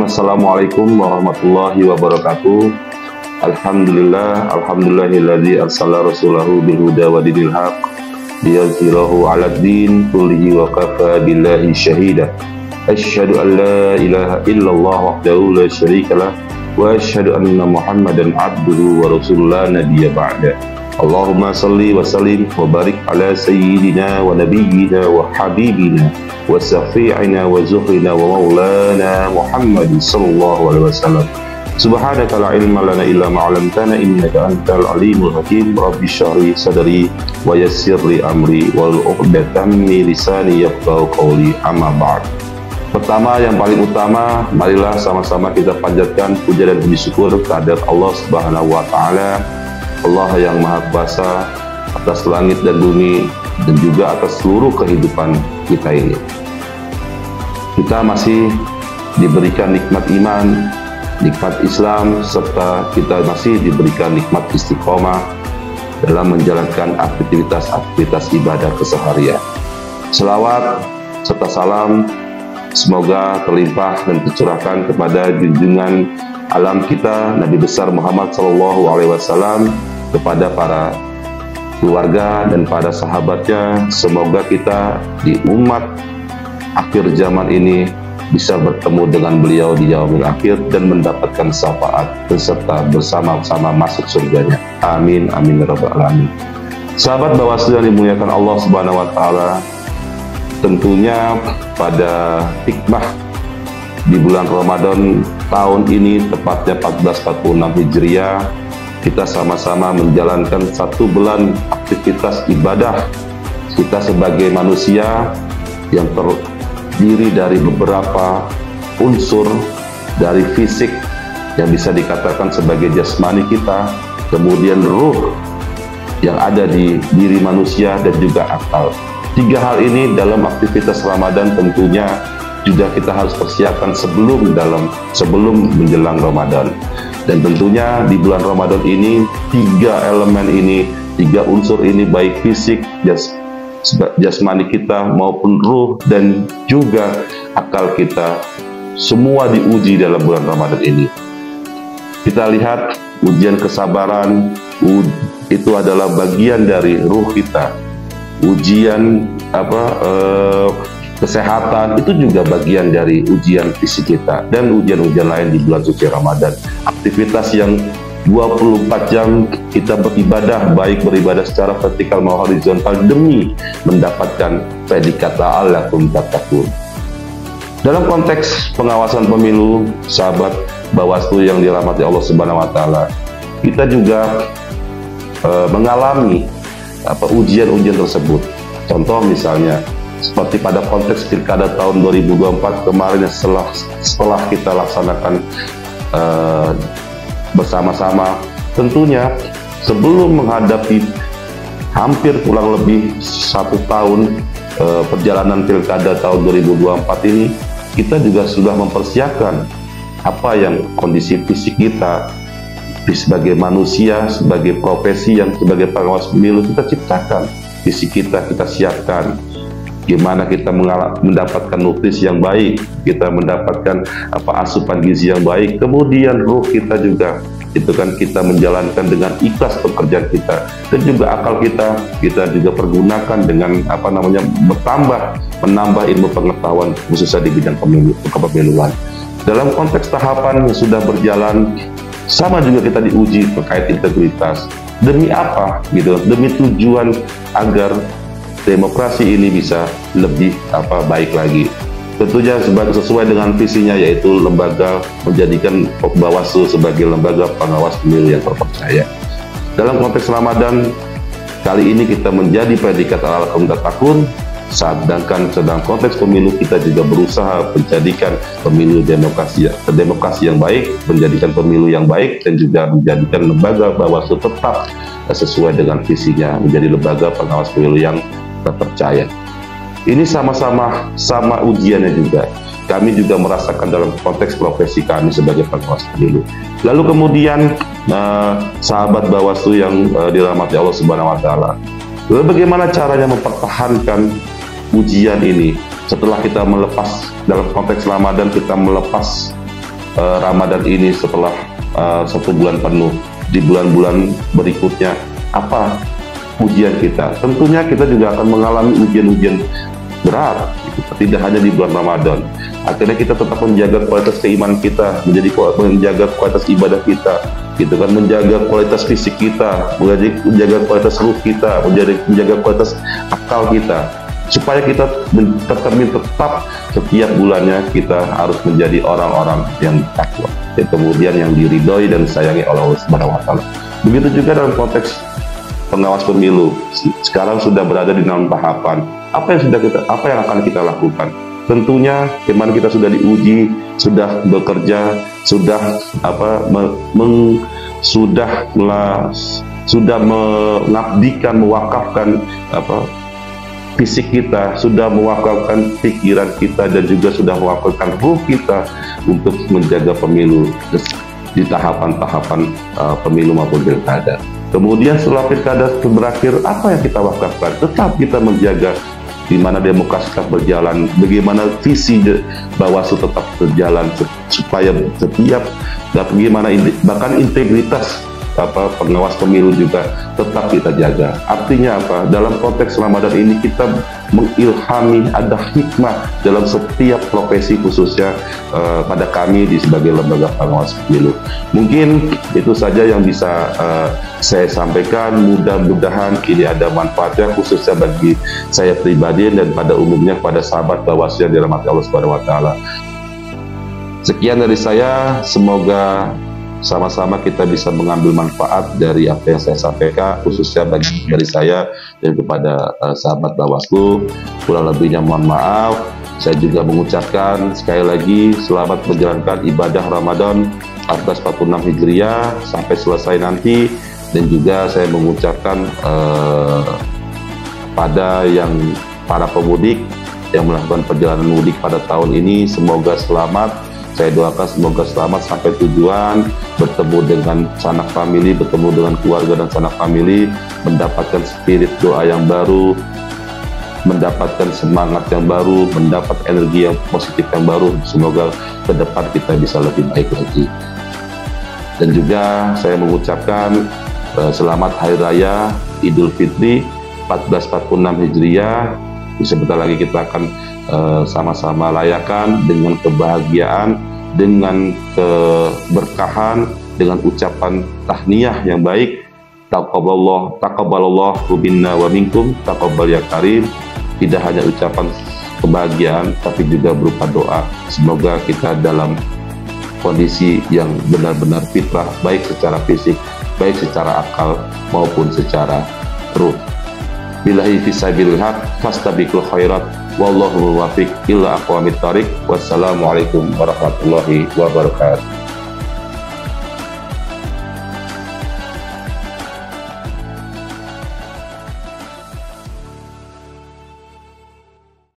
Assalamualaikum warahmatullahi wabarakatuh. Alhamdulillahilladzi arsala rasulahu bil huda wa dinil haq liyuzhirahu 'alad din kullihi wa kafa billahi syahida. Asyhadu an la ilaha illallah wahdahu la syarikalah wa asyhadu anna Muhammadan 'abduhu wa rasuluhu la nabiyya ba'da. Allahumma salli wa sallim wa barik ala sayyidina wa nabiyyina wa habibina wa syafi'ina wa zuhrina wa maulana Muhammad sallallahu alaihi wasallam. Subhanaka la ilma lana illa ma 'allamtana innaka antal alimul hakim. Rabbi shrah li sadri wa yassir li amri wal 'uqdatam min lisani yafqahu qawli. Amma ba'd. Pertama, yang paling utama, marilah sama-sama kita panjatkan puja dan puji syukur kehadirat Allah Subhanahu wa taala, Allah yang Maha Kuasa atas langit dan bumi dan juga atas seluruh kehidupan kita ini. Kita masih diberikan nikmat iman, nikmat Islam, serta kita masih diberikan nikmat istiqomah dalam menjalankan aktivitas ibadah keseharian. Selawat serta salam semoga terlimpah dan tercurahkan kepada junjungan alam kita Nabi besar Muhammad SAW, kepada para keluarga dan para sahabatnya. Semoga kita di umat akhir zaman ini bisa bertemu dengan beliau di yaumil akhir dan mendapatkan syafaat beserta bersama-sama masuk surganya. Amin amin ya rabbal alamin. Sahabat Bawaslu yang dimuliakan Allah Subhanahu wa taala, tentunya pada hikmah di bulan Ramadan tahun ini, tepatnya 1446 Hijriah, kita sama-sama menjalankan satu bulan aktivitas ibadah kita sebagai manusia yang terdiri dari beberapa unsur, dari fisik yang bisa dikatakan sebagai jasmani kita, kemudian ruh yang ada di diri manusia, dan juga akal. Tiga hal ini dalam aktivitas Ramadan tentunya juga kita harus persiapkan sebelum menjelang Ramadan. Dan tentunya di bulan Ramadan ini, tiga elemen ini, tiga unsur ini, baik fisik, jasmani kita maupun ruh dan juga akal kita, semua diuji dalam bulan Ramadan ini. Kita lihat ujian kesabaran itu adalah bagian dari ruh kita. Ujian kesehatan itu juga bagian dari ujian fisik kita, dan ujian-ujian lain di bulan suci Ramadan. Aktivitas yang 24 jam kita beribadah, baik beribadah secara vertikal maupun horizontal, demi mendapatkan predikat la'allakum tattaqun. Dalam konteks pengawasan pemilu, sahabat Bawaslu yang dirahmati Allah Subhanahu wa taala, kita juga mengalami ujian-ujian tersebut. Contoh misalnya seperti pada konteks pilkada tahun 2024 kemarin, setelah kita laksanakan bersama-sama, tentunya sebelum menghadapi hampir kurang lebih 1 tahun perjalanan pilkada tahun 2024 ini, kita juga sudah mempersiapkan apa yang kondisi fisik kita sebagai manusia, sebagai profesi yang sebagai pengawas pemilu kita ciptakan. Fisik kita siapkan, gimana kita mendapatkan nutrisi yang baik, kita mendapatkan asupan gizi yang baik, kemudian ruh kita juga itu kan kita menjalankan dengan ikhlas pekerjaan kita, dan juga akal kita juga pergunakan dengan menambah ilmu pengetahuan khususnya di bidang kepemiluan. Dalam konteks tahapan yang sudah berjalan, sama juga kita diuji terkait integritas. Demi apa? Demi tujuan agar demokrasi ini bisa lebih baik lagi. Tentunya sesuai dengan visinya, yaitu lembaga menjadikan Bawaslu sebagai lembaga pengawas pemilu yang terpercaya. Dalam konteks Ramadan kali ini kita menjadi predikat la'allakum tattaqun, sedangkan dalam konteks pemilu kita juga berusaha menjadikan pemilu demokrasi yang baik, menjadikan pemilu yang baik, dan juga menjadikan lembaga Bawaslu tetap sesuai dengan visinya, menjadi lembaga pengawas pemilu yang terpercaya. Ini sama ujiannya juga. Kami juga merasakan dalam konteks profesi kami sebagai pengawas pemilu. Lalu kemudian sahabat Bawaslu yang dirahmati Allah Subhanahu wa taala, lalu bagaimana caranya mempertahankan ujian ini setelah kita melepas, dalam konteks Ramadan kita melepas Ramadan ini setelah 1 bulan penuh, di bulan-bulan berikutnya apa ujian kita? Tentunya kita juga akan mengalami ujian-ujian berat, tidak hanya di bulan Ramadan. Akhirnya kita tetap menjaga kualitas keimanan kita, menjaga kualitas ibadah kita, gitu kan, menjaga kualitas fisik kita, menjaga kualitas ruh kita, menjaga kualitas akal kita, supaya kita tetap setiap bulannya kita harus menjadi orang-orang yang takwa, dan kemudian yang diridhoi dan disayangi oleh Allah Subhanahu wa taala. Begitu juga dalam konteks pengawas pemilu. Sekarang sudah berada di dalam tahapan apa yang akan kita lakukan. Tentunya kemarin kita sudah diuji, sudah bekerja, sudah mengabdikan, mewakafkan fisik kita, sudah mewakafkan pikiran kita, dan juga sudah mewakafkan ruh kita untuk menjaga pemilu di tahapan-tahapan pemilu maupun pilkada. Kemudian setelah pilkada berakhir, apa yang kita wakafkan? Tetap kita menjaga di mana demokrasi tetap berjalan, bagaimana visi Bawaslu tetap berjalan, supaya setiap dan bagaimana bahkan integritas pengawas pemilu juga tetap kita jaga. Artinya apa? Dalam konteks Ramadan ini kita mengilhami, ada hikmah dalam setiap profesi, khususnya pada kami sebagai lembaga pengawas pemilu. Mungkin itu saja yang bisa saya sampaikan. Mudah-mudahan ini ada manfaatnya, khususnya bagi saya pribadi dan pada umumnya pada sahabat Bawaslu yang dirahmati Allah Subhanahu wa taala. Sekian dari saya, semoga sama-sama kita bisa mengambil manfaat dari apa yang saya sampaikan, khususnya dari saya dan kepada sahabat Bawaslu. Kurang lebihnya mohon maaf. Saya juga mengucapkan sekali lagi selamat menjalankan ibadah Ramadan 1446 Hijriah sampai selesai nanti, dan juga saya mengucapkan pada para pemudik yang melakukan perjalanan mudik pada tahun ini, semoga selamat. Saya doakan semoga selamat sampai tujuan, bertemu dengan sanak famili, bertemu dengan keluarga dan sanak famili, mendapatkan spirit doa yang baru, mendapatkan semangat yang baru, mendapat energi yang positif yang baru. Semoga ke depan kita bisa lebih baik lagi. Dan juga saya mengucapkan selamat Hari Raya Idul Fitri 1446 Hijriah. Sebentar lagi kita akan sama-sama rayakan dengan kebahagiaan, dengan keberkahan, dengan ucapan tahniyah yang baik. Taqabbalallahu minna wa minkum, taqabbal ya karim. Tidak hanya ucapan kebahagiaan, tapi juga berupa doa. Semoga kita dalam kondisi yang benar-benar fitrah, baik secara fisik, baik secara akal, maupun secara ruh. Billahi fisabilil haq, fastabiqul khairat, wallahu muwaffiq ila aqwamit thariq. Wassalamualaikum warahmatullahi wabarakatuh.